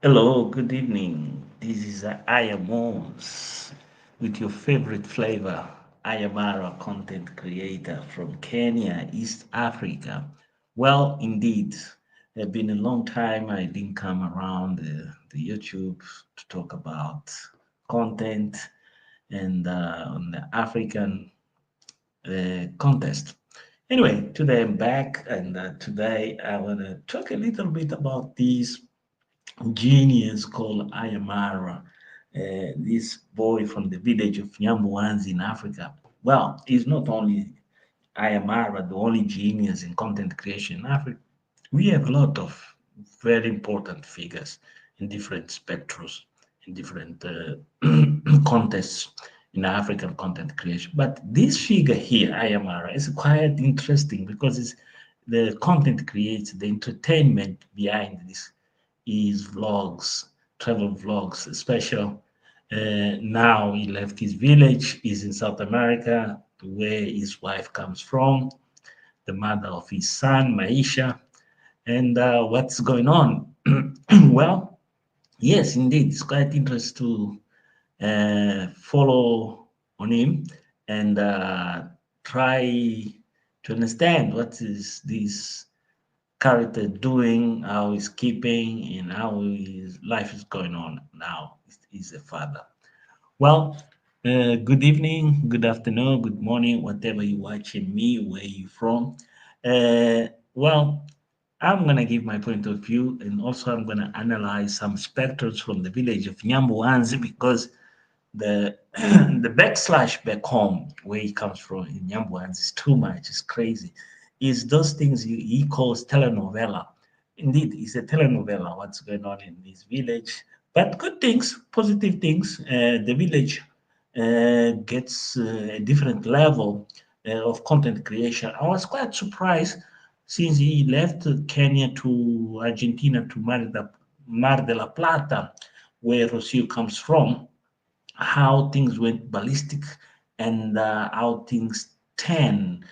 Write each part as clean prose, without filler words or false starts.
Hello, good evening. This is I Ammar with your favorite flavor. I Ammar, a content creator from Kenya, East Africa. Well, indeed, it's been a long time I didn't come around the YouTube to talk about content and on the African contest. Anyway, today I'm back, and today I want to talk a little bit about this genius called I Ammar, this boy from the village of Nyambuanzi in Africa. Well, he's not only I Ammar, the only genius in content creation in Africa. We have a lot of very important figures in different spectrums, in different contests in African content creation. But this figure here, I Ammar, is quite interesting because it's the content creates the entertainment behind this his vlogs, travel vlogs, special. Now he left his village, he's in South America, where his wife comes from, the mother of his son, Maisha. And what's going on? Well, yes, indeed, it's quite interesting to follow on him and try to understand what is this character doing, how he's keeping, and how his life is going on now. He's a father. Well, good evening, good afternoon, good morning, whatever you're watching me, where you from. Well, I'm gonna give my point of view, and also I'm gonna analyze some specters from the village of Nyambuanzi because the the backslash back home where he comes from in Nyambuans is too much. It's crazy. Is those things he calls telenovela. Indeed, it's a telenovela. What's going on in this village? But good things, positive things. The village gets a different level of content creation. I was quite surprised since he left Kenya to Argentina to Mar de la Plata, where Rocio comes from, how things went ballistic and how things turn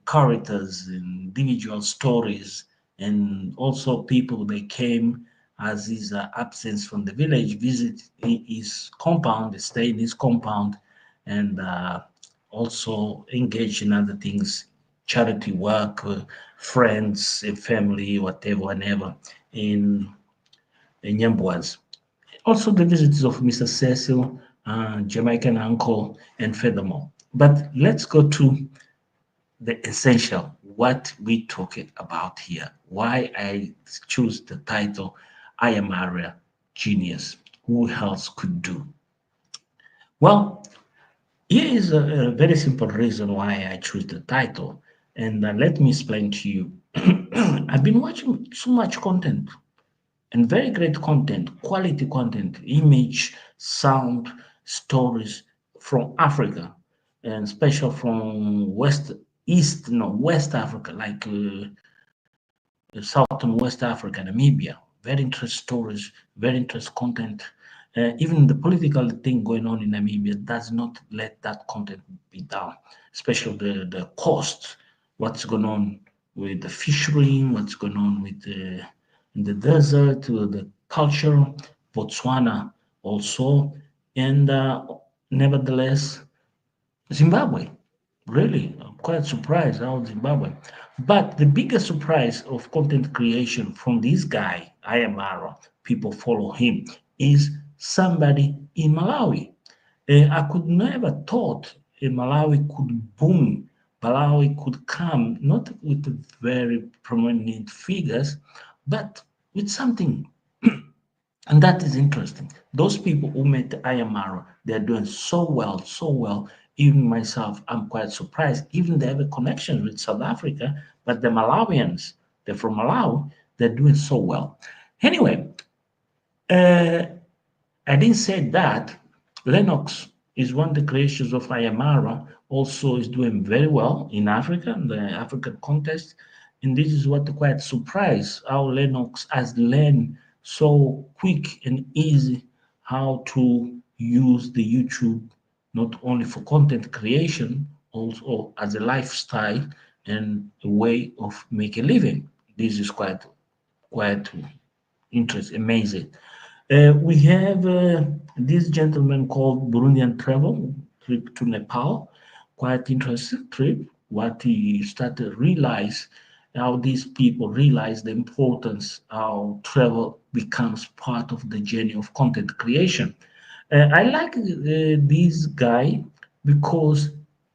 characters, individual stories, and also people they came as his absence from the village, visit his compound, stay in his compound, and also engage in other things, charity work, friends, family, whatever, whenever, in Nyambwas. Also, the visits of Mr. Cecil, Jamaican uncle, and furthermore. But let's go to the essential, what we talking about here. Why I choose the title, I Am Area Genius. Who else could do? Well, here is a very simple reason why I choose the title. And let me explain to you. I've been watching so much content and very great content, quality content, image, sound, stories from Africa, and special from East, no, West Africa, like Southern West Africa, Namibia. Very interesting stories, very interesting content. Even the political thing going on in Namibia does not let that content be down, especially the cost, what's going on with the fishery, what's going on with in the desert, the culture, Botswana also, and nevertheless, Zimbabwe. Really, I'm quite surprised how Zimbabwe. But the biggest surprise of content creation from this guy, I Ammar, people follow him, is somebody in Malawi. I could never thought Malawi could boom. Malawi could come not with very prominent figures, but with something, and that is interesting. Those people who made the Ayamaro, they're doing so well, so well. Even myself, I'm quite surprised. Even they have a connection with South Africa, but the Malawians, they're from Malawi, they're doing so well. Anyway, uh, I didn't say that. Lennox is one of the creations of Ayamara, also is doing very well in Africa, in the African contest. And this is what quite surprised how Lennox has learned so quick and easy how to use the YouTube not only for content creation, also as a lifestyle and a way of making a living. This is quite interesting, amazing. We have this gentleman called Burundian travel trip to Nepal. Quite interesting trip. What he started to realize how these people realize the importance how travel becomes part of the journey of content creation. I like this guy because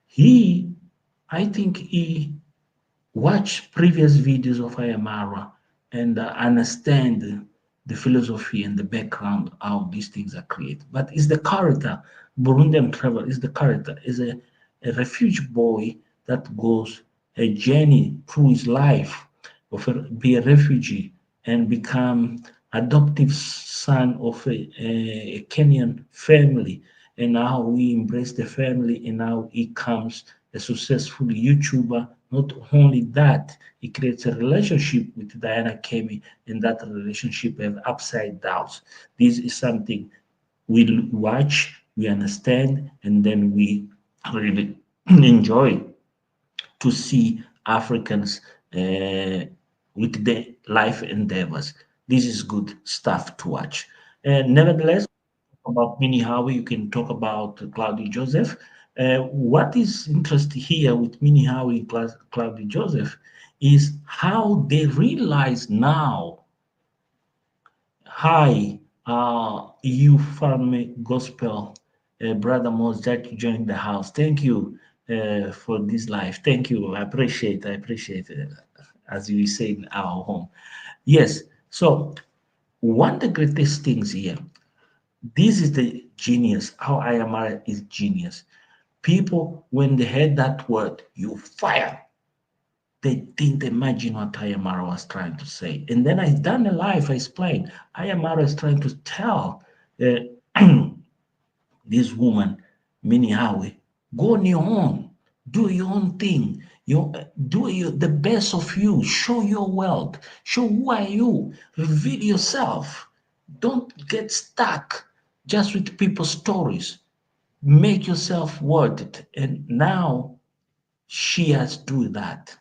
he, I think he watch previous videos of I Ammar and understand the philosophy and the background how these things are created. But it's the character, Burundian travel is the character, is a refugee boy that goes a journey through his life of be a refugee and become adoptive son of a Kenyan family, and now we embrace the family, and now he comes a successful YouTuber. Not only that, he creates a relationship with Diana Kemi, and that relationship have upside downs. This is something we watch, we understand, and then we really enjoy to see Africans with their life endeavors. This is good stuff to watch. Nevertheless, about Minnie Howie, you can talk about Claudia Joseph. What is interesting here with Minnie Howie and Claudia Joseph is how they realize now, hi, you family gospel, Brother Mos, that you joined the house. Thank you for this life. Thank you. I appreciate it, as we say in our home. Yes. So one of the greatest things here, this is the genius, how I Ammar is genius. People, when they heard that word, you fire, they didn't imagine what Ayamara was trying to say. And then I done a live, I explained. Ayamara is trying to tell this woman, Minihawi, go on your own, do your own thing. Do the best of you, show your wealth, show who are you, reveal yourself. Don't get stuck just with people's stories. Make yourself worth it. And now she has to do that.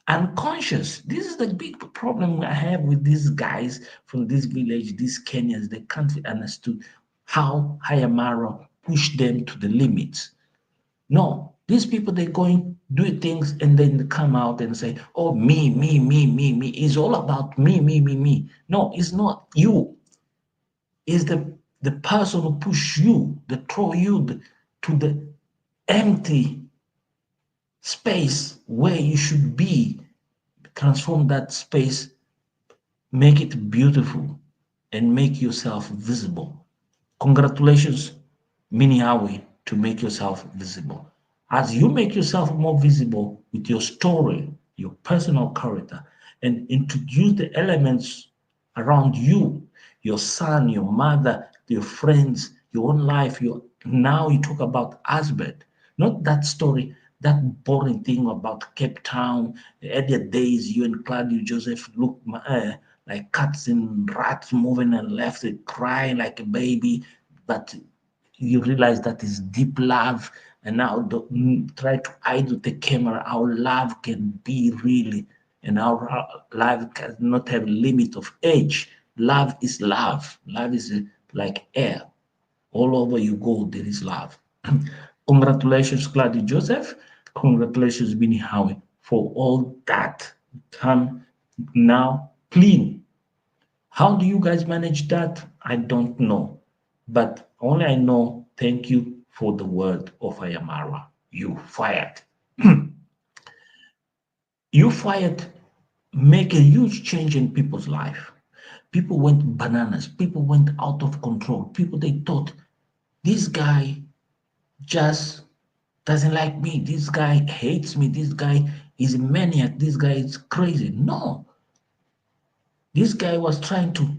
Unconscious. This is the big problem I have with these guys from this village, these Kenyans. They can't understand how Hayamara pushed them to the limits. No, these people they going do things and then they come out and say, "Oh, me." It's all about me. No, it's not you. It's the person who push you, that throw you to the empty space where you should be. Transform that space, make it beautiful, and make yourself visible. Congratulations, Miniawi, to make yourself visible. As you make yourself more visible with your story, your personal character, and introduce the elements around you, your son, your mother, your friends, your own life. Now you talk about husband, not that story, that boring thing about Cape Town, earlier days, you and Claudio Joseph look like cats and rats moving and left, crying like a baby, but you realize that is deep love, and now try to hide with the camera how love can be really, and how love cannot have limit of age. Love is love. Love is like air. All over you go, there is love. Congratulations, Claudia Joseph. Congratulations, Bini Howie, for all that. Come now clean. How do you guys manage that? I don't know. But only I know, thank you for the word of Ayamara. You fired. You fired make a huge change in people's life. People went bananas. People went out of control. People they thought this guy just doesn't like me. This guy hates me. This guy is a maniac. This guy is crazy. No, this guy was trying to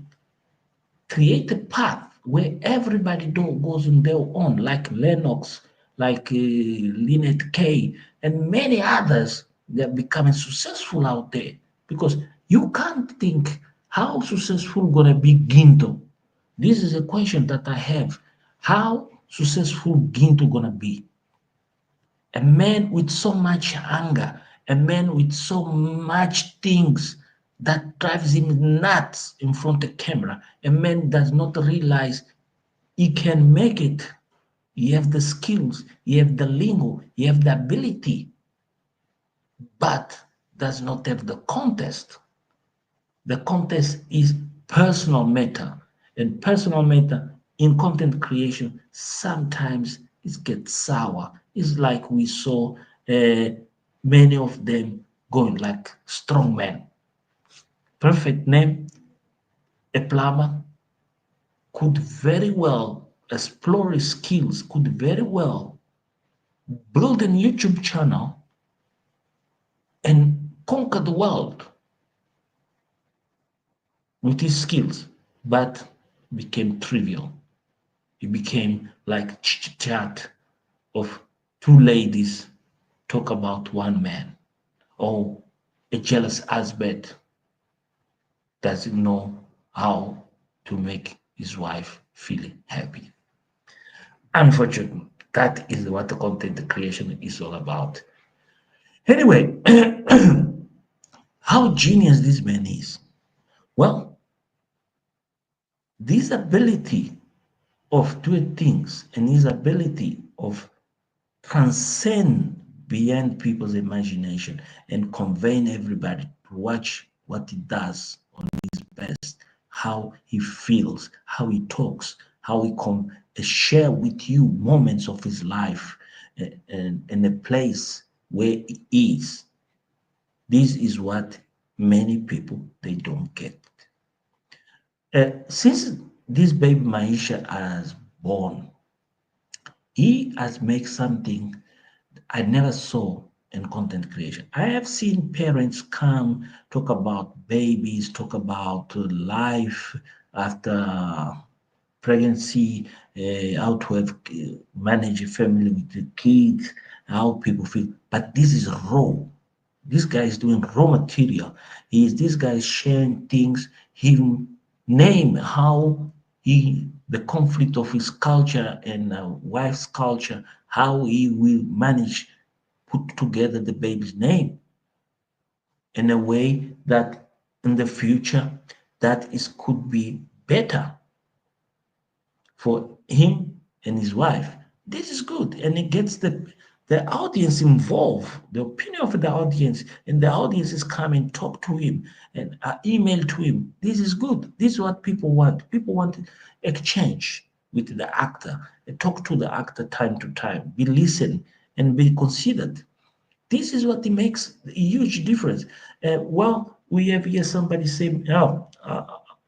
create a path where everybody goes on their own, like Lennox, like Lynette Kay, and many others. They're becoming successful out there because you can't think how successful gonna be Ginto. This is a question that I have. How successful Ginto gonna be? A man with so much anger, a man with so much things that drives him nuts in front of the camera. A man does not realize he can make it. You have the skills, you have the lingo, you have the ability, but does not have the context. The context is personal matter, and personal matter in content creation sometimes it gets sour. It's like we saw many of them going like strong men. Perfect name, a plumber could very well explore his skills, could very well build a YouTube channel and conquer the world with his skills, but became trivial. It became like chit chat of two ladies talk about one man, or a jealous husband doesn't know how to make his wife feel happy. Unfortunately, that is what the content creation is all about. Anyway, how genius this man is. Well, this ability of doing things and his ability of transcend beyond people's imagination and conveying everybody to watch what he does on his best, how he feels, how he talks, how he share with you moments of his life and in a place where he is. This is what many people they don't get. Since this baby Maisha has born, he has made something I never saw in content creation. I have seen parents come talk about babies, talk about life after pregnancy, how to have manage a family with the kids, how people feel. But this is raw. This guy is doing raw material. This guy is sharing things. He name how he the conflict of his culture and wife's culture, how he will manage put together the baby's name in a way that in the future that is could be better for him and his wife. This is good, and it gets the audience involved, the opinion of the audience, and the audience is coming talk to him and email to him. This is good. This is what people want. People want exchange with the actor, talk to the actor time to time, be listened and be considered. This is what it makes a huge difference. Well, we have here somebody saying, "Oh,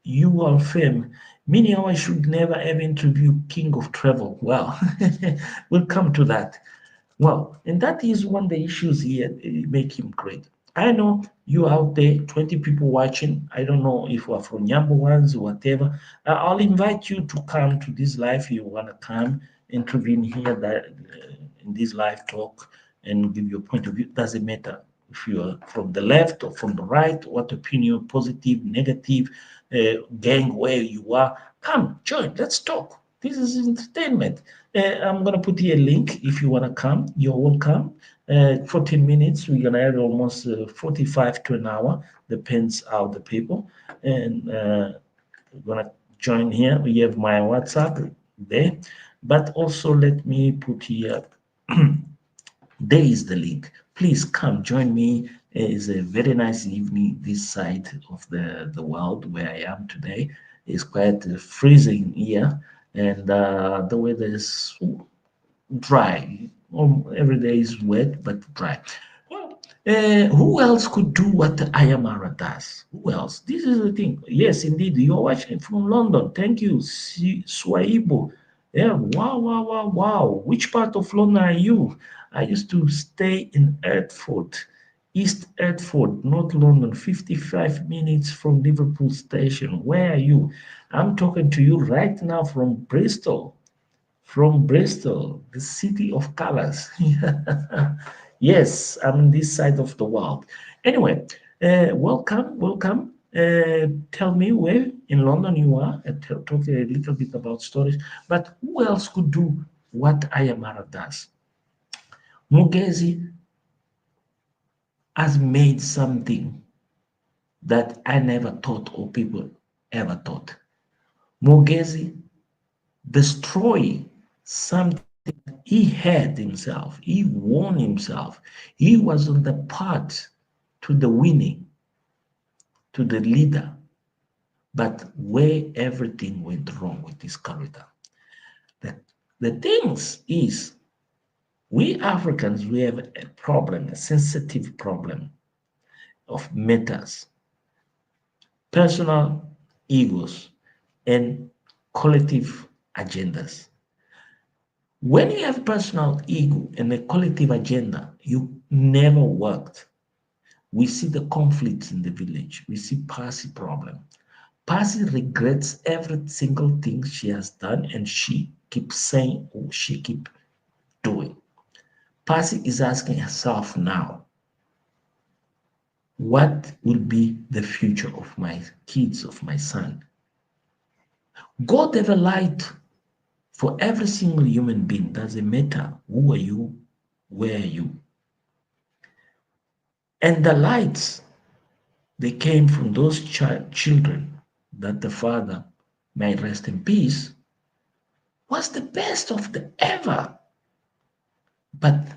you are fame. Meaning I should never ever interview King of Travel." Well, we'll come to that. Well, and that is one of the issues here make him great. I know you out there, 20 people watching. I don't know if we're from Yambo ones or whatever. I'll invite you to come to this live. You want to come intervene here that in this live talk and give your point of view. Doesn't matter if you are from the left or from the right, what opinion, positive, negative, gang, where you are. Come, join. Let's talk. This is entertainment. I'm gonna put here a link if you wanna come. You're welcome. 14 minutes. We're gonna have almost 45 to an hour. Depends how the people. And we're gonna join here. We have my WhatsApp there, but also let me put here. There is the link. Please come join me. It's a very nice evening this side of the world where I am today. It's quite freezing here, and the weather is dry. Every day is wet but dry. Well, who else could do what I Ammar does? Who else? This is the thing. Yes, indeed, you're watching from London. Thank you, Swaibo. Yeah, wow, wow, wow, wow. Which part of London are you? I used to stay in Hertford, East Hertford, North London, 55 minutes from Liverpool Station. Where are you? I'm talking to you right now from Bristol. From Bristol, the city of colors. Yes, I'm on this side of the world. Anyway, welcome, welcome. Tell me where in London you are. Talk a little bit about stories. But who else could do what I Ammar does? Mugezi has made something that I never thought or people ever thought. Mogezi destroy something he had himself. He won himself. He was on the path to the winning, to the leader. But where everything went wrong with this character. The, the things is we Africans we have a problem, a sensitive problem of matters, personal egos, and collective agendas. When you have personal ego and a collective agenda, you never worked. We see the conflicts in the village. We see Percy problem. Percy regrets every single thing she has done and she keeps saying or she keep doing. Percy is asking herself now, what will be the future of my kids, of my son? God have a light for every single human being. Doesn't matter who are you, where are you. And the lights, they came from those children that the father may rest in peace, was the best of the ever. But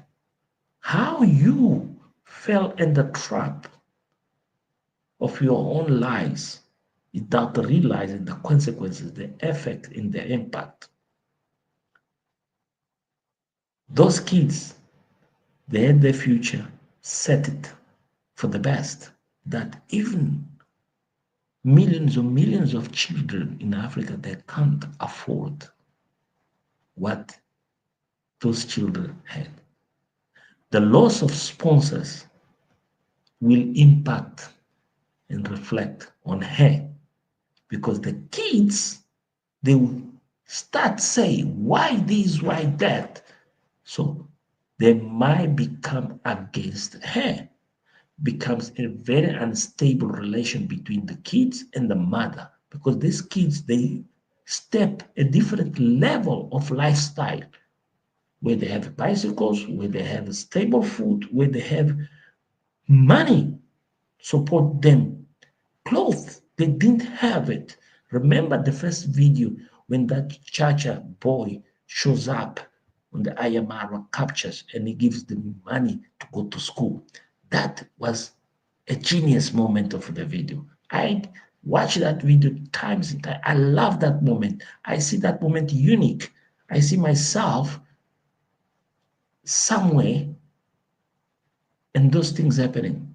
how you fell in the trap of your own lies without realizing the consequences, the effect, and the impact. Those kids, they had their future set it for the best. That even millions of children in Africa that can't afford what those children had. The loss of sponsors will impact and reflect on her because the kids they will start saying why this, why that. So they might become against her, becomes a very unstable relation between the kids and the mother because these kids they step a different level of lifestyle where they have bicycles, where they have stable food, where they have money support them. Clothes, they didn't have it. Remember the first video when that Chacha boy shows up when the I Ammar captures and he gives them money to go to school. That was a genius moment of the video. I watch that video times and times. I love that moment. I see that moment unique. I see myself somewhere and those things happening.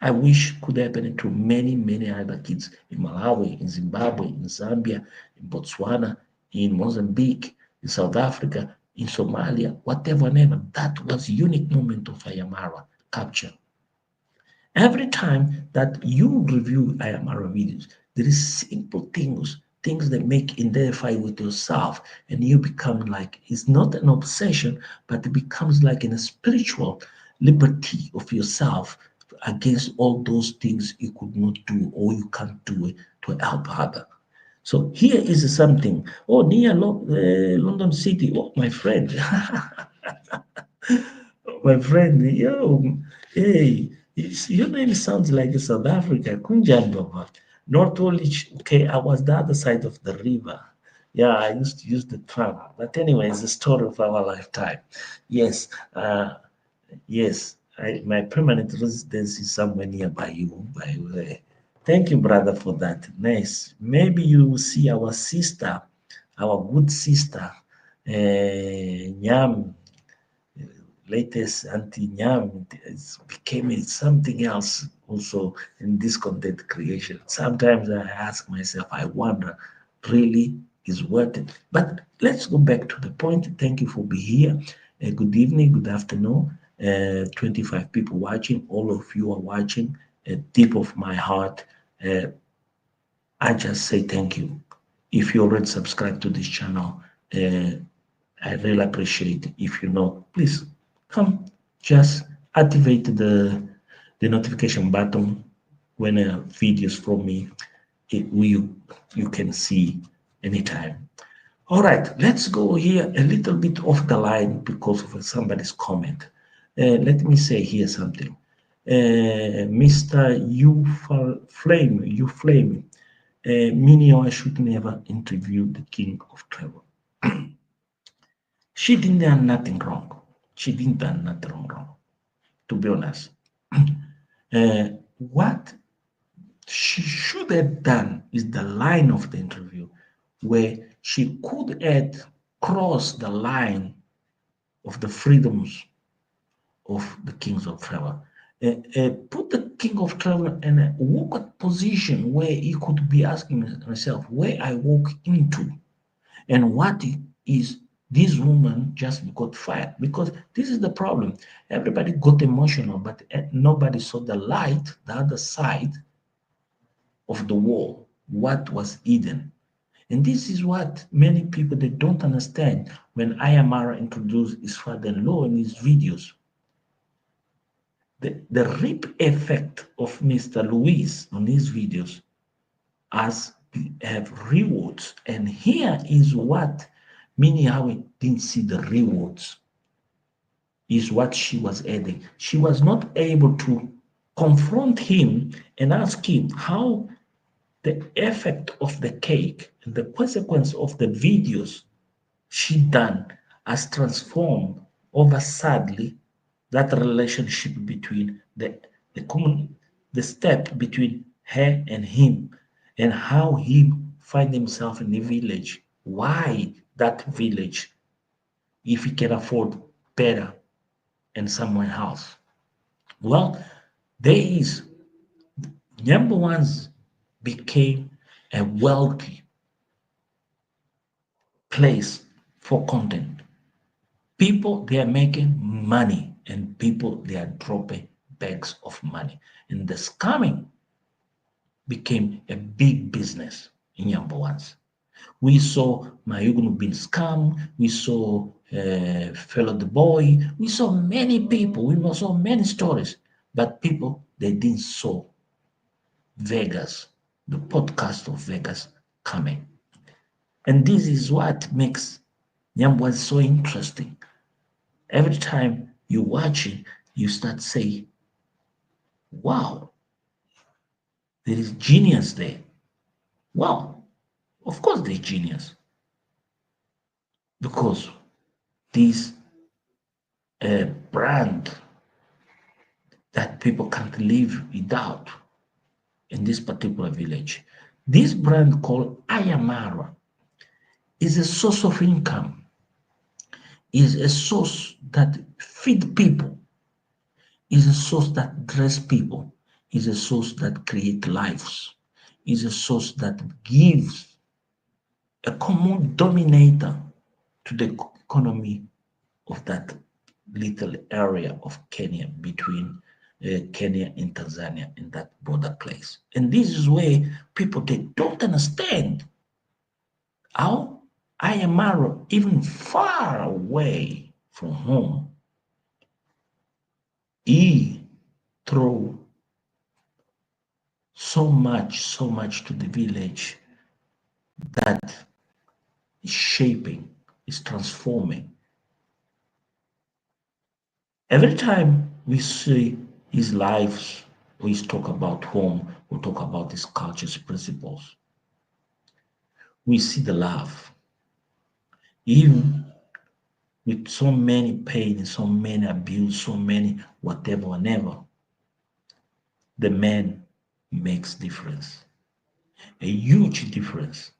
I wish could happen to many other kids in Malawi, in Zimbabwe, in Zambia, in Botswana, in Mozambique, in South Africa, in Somalia, whatever, whatever. That was unique moment of I Ammar capture. Every time that you review I Ammar videos, there is simple things that make identify with yourself, and you become like it's not an obsession, but it becomes like in a spiritual liberty of yourself against all those things you could not do or you can't do it to help other. So here is something. Oh, near London City. Oh, my friend. My friend, yo, hey, your name sounds like South Africa. Kunjan Baba. Not only, okay, I was the other side of the river. Yeah, I used to use the tram. But anyway, it's the story of our lifetime. Yes, yes, my permanent residence is somewhere nearby you, by the way. Thank you, brother, for that. Nice. Maybe you will see our sister, our good sister, Nyam, latest anti-Nyam became something else also in this content creation. Sometimes I ask myself, I wonder, really is worth it? But let's go back to the point. Thank you for being here. Good evening, good afternoon. 25 people watching. All of you are watching. Deep of my heart, I just say thank you. If you already subscribed to this channel, I really appreciate it. If you know, please come just activate the notification button when videos from me you can see anytime. All right, let's go here a little bit off the line because of somebody's comment. Let me say here something. Mr. You Flame, Minio should never interview the king of travel. She didn't do nothing wrong. She didn't do nothing wrong, to be honest. What she should have done is the line of the interview where she could have crossed the line of the freedoms of the kings of travel. Put the king of travel in a awkward position where he could be asking himself where I walk into and what is this woman just got fired, because this is the problem. Everybody got emotional, but nobody saw the light, the other side of the wall, what was hidden. And this is what many people they don't understand. When I Ammar introduced his father-in-law in his videos, the rip effect of Mr. Luis on his videos as have rewards. And here is what Minnie Howard didn't see the rewards, is what she was adding. She was not able to confront him and ask him how the effect of the cake and the consequence of the videos she done has transformed over sadly that relationship between the common the step between her and him, and how he find himself in the village. Why that village if he can afford better in someone else? Well, there is number one's became a wealthy place for content. People they are making money and people they are dropping bags of money. And the scamming became a big business in Yambawans. We saw Mayugunu being scammed, we saw Fellow the Boy, we saw many people, we saw many stories, but people they didn't saw Vegas, the podcast of Vegas coming. And this is what makes Nyambwa so interesting. Every time you watch it, you start saying, wow, there is genius there. Wow, of course there's genius. Because this brand that people can't live without in this particular village. This brand called I Ammar is a source of income, is a source that feed people, is a source that dress people, is a source that create lives, is a source that gives a common dominator to the economy of that little area of Kenya between Kenya and Tanzania in that border place. And this is where people they don't understand how I Ammar, even far away from home, he throw so much to the village that is shaping, is transforming. Every time we see his lives, we talk about home, we talk about his culture's principles. We see the love, even with so many pain, so many abuse, so many whatever, whatever. The man makes difference, a huge difference.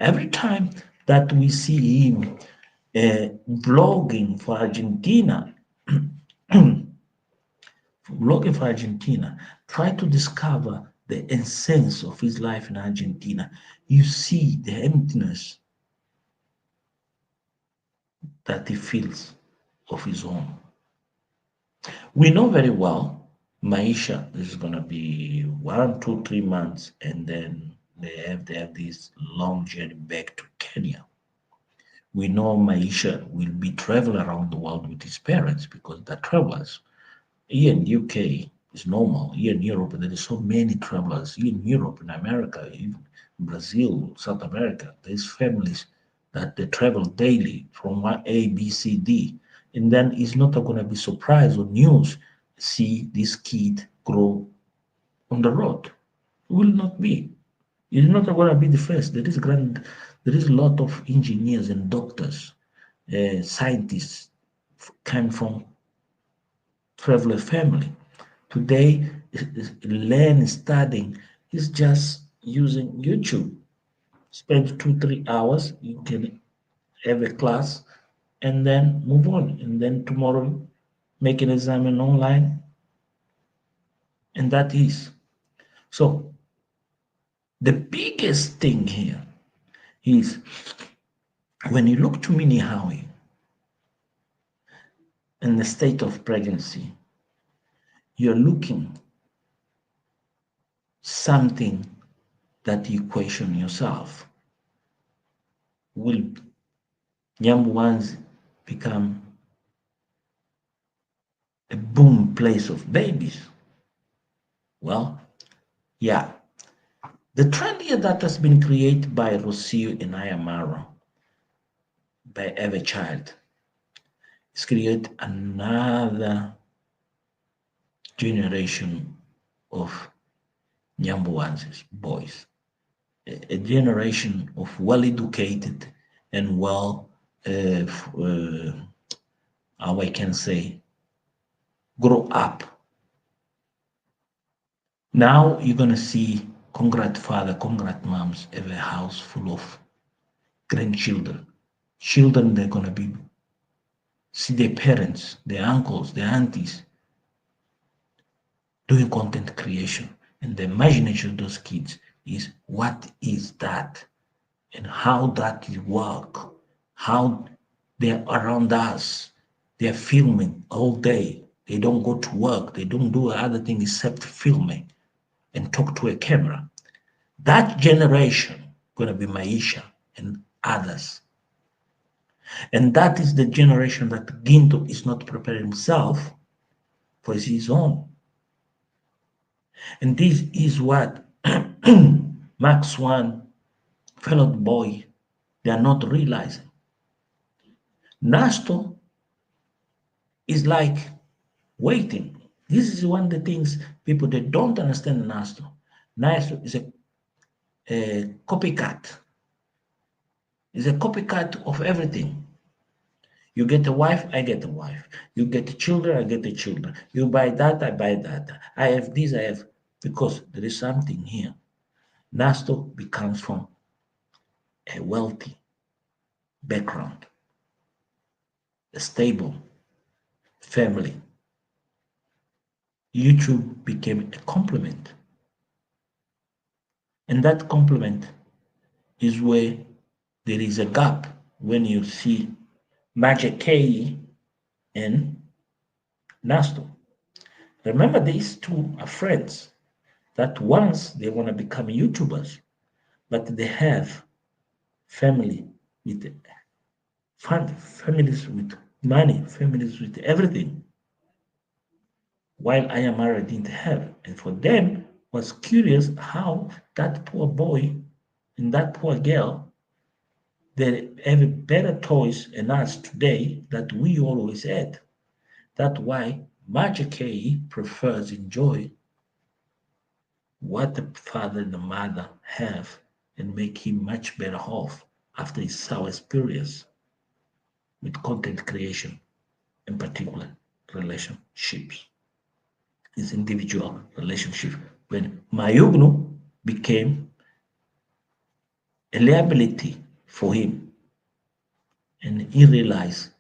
Every time that we see him vlogging for Argentina, looking for Argentina, try to discover the essence of his life in Argentina. You see the emptiness that he feels of his own. We know very well Maisha is gonna be 1, 2, 3 months, and then they have this long journey back to Kenya. We know Maisha will be traveling around the world with his parents because they're travelers. Here in UK is normal. Here in Europe, there is so many travelers. Here in Europe, in America, even Brazil, South America, there's families that they travel daily from one A, B, C, D. And then it's not going to be surprise or news see this kid grow on the road. Will not be. He's not going to be the first. There is a lot of engineers and doctors, scientists came from traveler family. Today, learn studying is just using YouTube. Spend 2 3 hours. You can have a class and then move on. And then tomorrow, make an exam online, and that is. So the biggest thing here is when you look to Minnie Howie in the state of pregnancy, you're looking something that you question yourself. Will young ones become a boom place of babies? Well, yeah. The trend here that has been created by Rocio and I Ammar by every child is create another generation of Nyambuansis, boys, a generation of well-educated and how I can say, grow up. Now you're gonna see congrat father, congrat moms have a house full of grandchildren. Children they're gonna be see their parents, their uncles, their aunties doing content creation. And the imagination of those kids is what is that and how that work, how they're around us. They're filming all day. They don't go to work. They don't do other thing except filming and talk to a camera. That generation gonna be Maisha and others. And that is the generation that Ginto is not preparing himself for his own. And this is what Max One, fellow boy, they are not realizing. Nasto is like waiting. This is one of the things people they don't understand Nasto. Nasto is a copycat. Is a copycat of everything. You get a wife, I get a wife. You get children, I get the children. You buy that, I buy that. I have this, I have because there is something here. Nasto becomes from a wealthy background, a stable family. YouTube became a complement. And that complement is where there is a gap when you see Magic K and Nasto. Remember, these two are friends that once they want to become YouTubers, but they have family with families with money, families with everything, while I Ammar didn't have. And for them was curious how that poor boy and that poor girl they have better toys than us today that we always had. That's why Magic K prefers enjoy what the father and the mother have and make him much better off after his sour experience with content creation, in particular relationships, his individual relationship. When Mayugno became a liability for him, and he realized,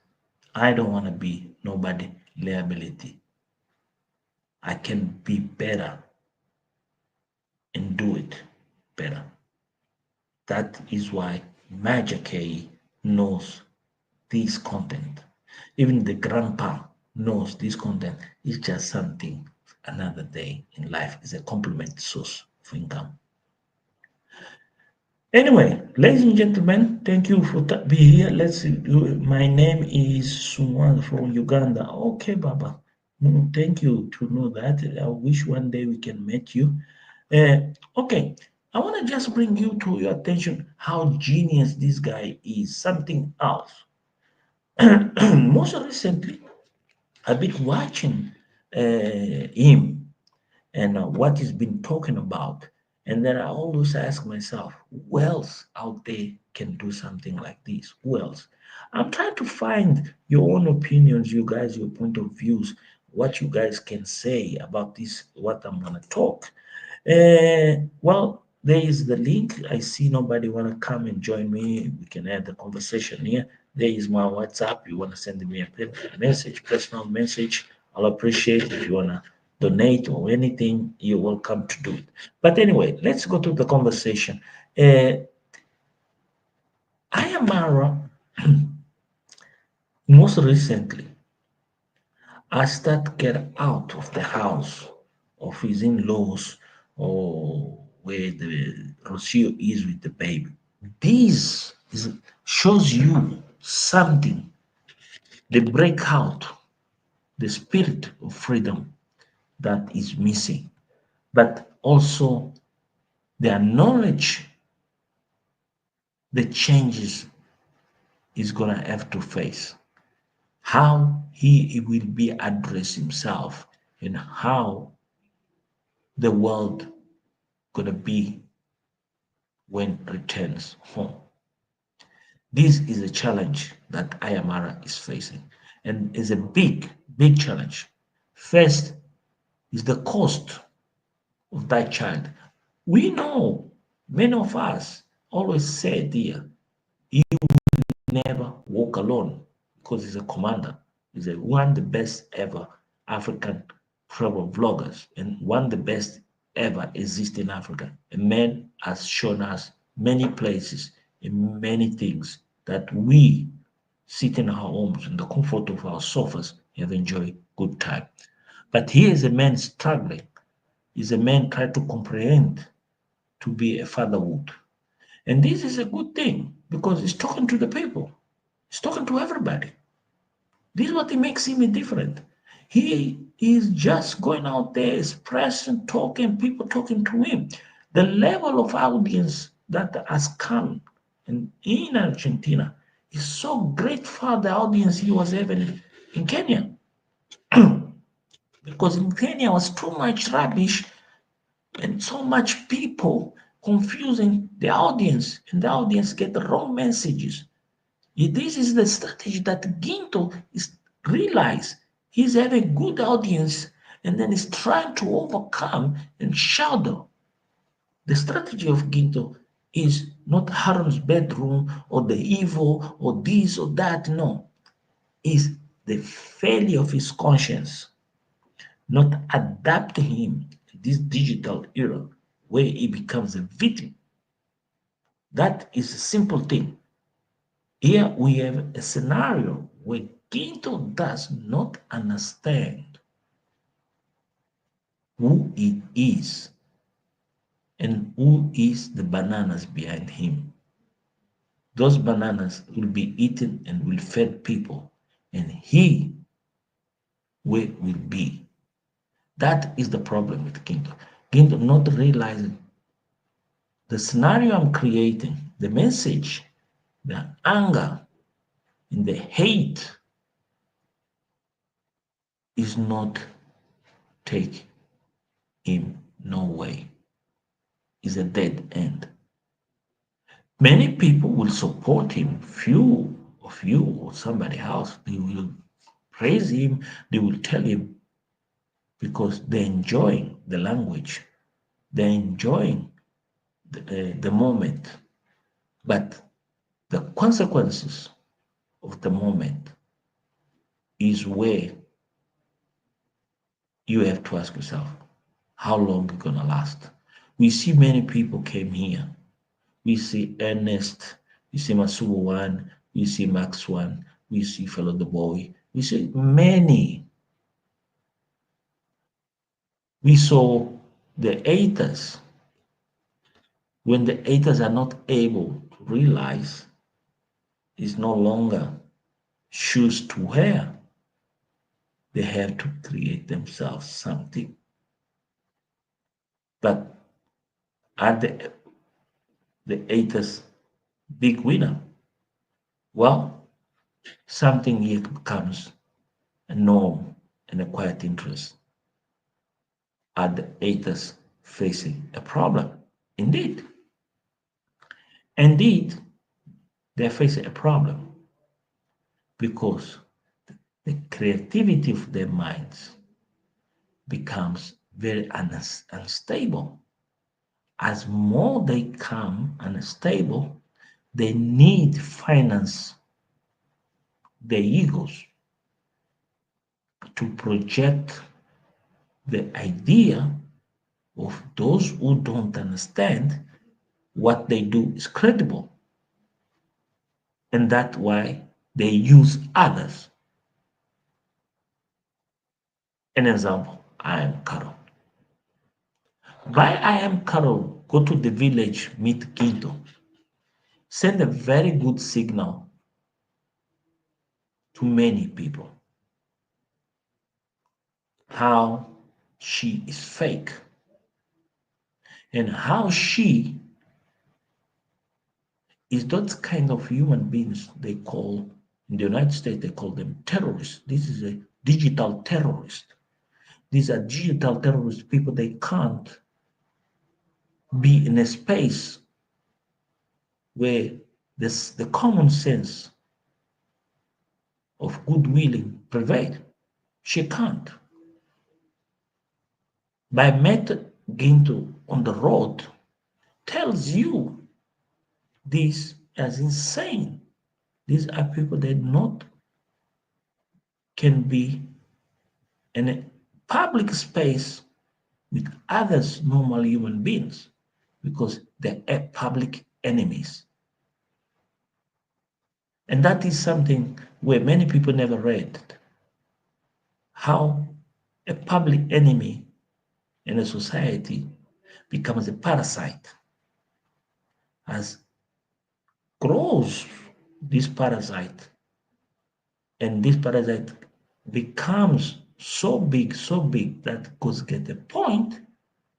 I don't want to be nobody liability. I can be better and do it better. That is why Major K knows this content. Even the grandpa knows this content is just something another day in life is a complement source of income. Anyway, ladies and gentlemen, thank you for being here. Let's see. My name is Suman from Uganda. Okay, Baba. Thank you to know that. I wish one day we can meet you. Okay, I want to just bring you to your attention how genius this guy is. Something else. Most recently, I've been watching him and what he's been talking about. And then I always ask myself, who else out there can do something like this? Who else? I'm trying to find your own opinions, you guys, your point of views, what you guys can say about this, what I'm gonna talk. Well, there is the link. I see nobody want to come and join me. We can add the conversation here. There is my WhatsApp. You want to send me a message, personal message. I'll appreciate if you want to donate or anything. You're welcome to do it. But anyway, let's go to the conversation. I Amara, most recently, I start to get out of the house of his in-laws or where the Rocio is with the baby. Shows you something, the breakout, the spirit of freedom that is missing, but also the acknowledge the changes he's gonna have to face, how he will be address himself, and how the world gonna be when returns home. This is a challenge that I Ammar is facing, and is a big, big challenge. First is the cost of that child. We know, many of us always said here, he will never walk alone because he's a commander. He's one of the best ever African travel vloggers and one of the best ever exist in Africa. A man has shown us many places and many things that we sit in our homes in the comfort of our sofas have enjoyed good time. But here is a man struggling, is a man trying to comprehend to be a fatherhood. And this is a good thing because he's talking to the people. He's talking to everybody. This is what makes him different. He is just going out there, expressing, talking, people talking to him. The level of audience that has come in Argentina is so great for the audience he was having in Kenya. Because in Kenya was too much rubbish and so much people confusing the audience, and the audience get the wrong messages. This is the strategy that Ginto is realize he's having a good audience and then he's trying to overcome and shadow. The strategy of Ginto is not Harem's bedroom or the evil or this or that. No, is the failure of his conscience, not adapting him to this digital era where he becomes a victim. That is a simple thing. Here we have a scenario where Ginto does not understand who it is and who is the bananas behind him. Those bananas will be eaten and will feed people, and he will be. That is the problem with Ginto. Ginto not realizing the scenario I'm creating, the message, the anger, and the hate is not take him no way. Is a dead end. Many people will support him. Few of you or somebody else, they will praise him, they will tell him because they're enjoying the language, they're enjoying the moment. But the consequences of the moment is where you have to ask yourself, how long it's gonna last? We see many people came here. We see Ernest, we see Masubu One, we see Max One, we see Fellow the Boy, we see many. We saw the haters. When the haters are not able to realize it's no longer shoes to wear, they have to create themselves something. But are the haters big winner? Well, something here becomes a norm and a quiet interest. are the haters facing a problem. Indeed, indeed, they're facing a problem because the creativity of their minds becomes very unstable. As more they come unstable, they need finance their egos to project the idea of those who don't understand what they do is credible. And that's why they use others. An example, I am Carol. Why I am Carol, go to the village, meet Ginto, send a very good signal to many people how she is fake and how she is that kind of human beings they call in the United States they call them terrorists. This is a digital terrorist. These are digital terrorist people. They can't be in a space where the common sense of good willing prevail. She can't. By met Ginto on the road tells you this as insane. These are people that not can be in a public space with others normal human beings because they're public enemies. And that is something where many people never read how a public enemy in a society becomes a parasite as grows this parasite and this parasite becomes so big that goes get a point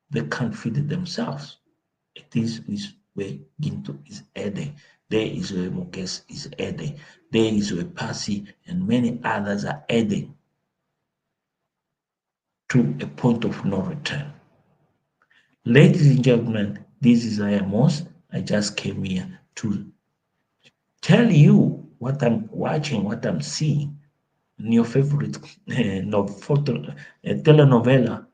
they can't feed it themselves. Is where Ginto is heading. There is where Mokes is heading. There is where Pasi and many others are heading to a point of no return. Ladies and gentlemen, this is I Ammar. I just came here to tell you what I'm watching, what I'm seeing in your favorite telenovela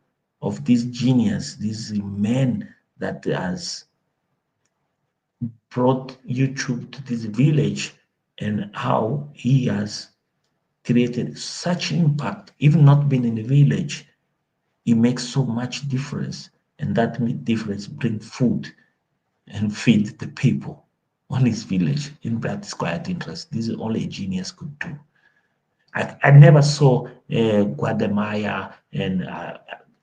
of this genius, this man that has brought YouTube to this village and how he has created such impact, even not being in the village, he makes so much difference. And that difference bring food and feed the people on his village. In that is quite interesting. This is only a genius could do. I never saw Guatemala and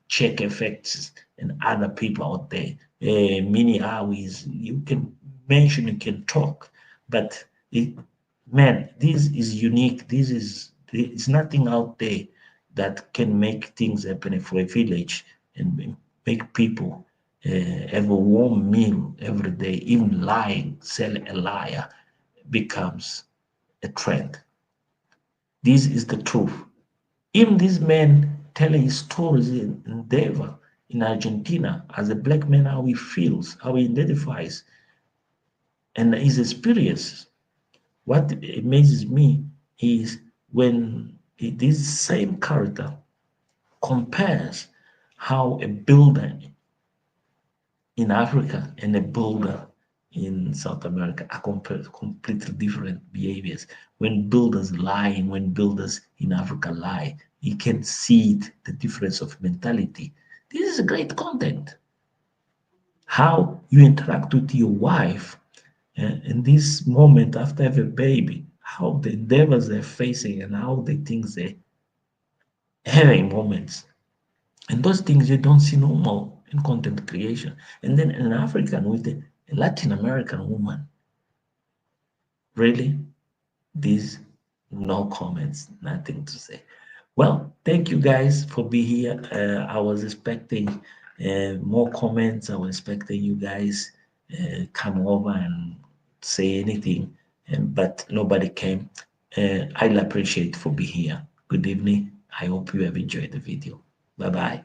Check Effects and other people out there. Mini Howies, you can mention, you can talk, but it, man, this is unique. This is it's nothing out there that can make things happen for a village and make people have a warm meal every day. Even lying, sell a liar becomes a trend. This is the truth. Even this man telling his stories in endeavor in Argentina as a black man, how he feels, how he identifies, and his experiences. What amazes me is when this same character compares how a builder in Africa and a builder in South America are completely different behaviors. When builders lie, when builders in Africa lie, you can see it, the difference of mentality. This is great content. How you interact with your wife in this moment after having a baby, how the endeavors they're facing and how the things they're having moments. And those things you don't see normal in content creation. And then an African with a Latin American woman, really, these no comments, nothing to say. Well, thank you guys for being here. I was expecting more comments. I was expecting you guys come over and say anything, but nobody came. I'll appreciate for being here. Good evening. I hope you have enjoyed the video. Bye bye.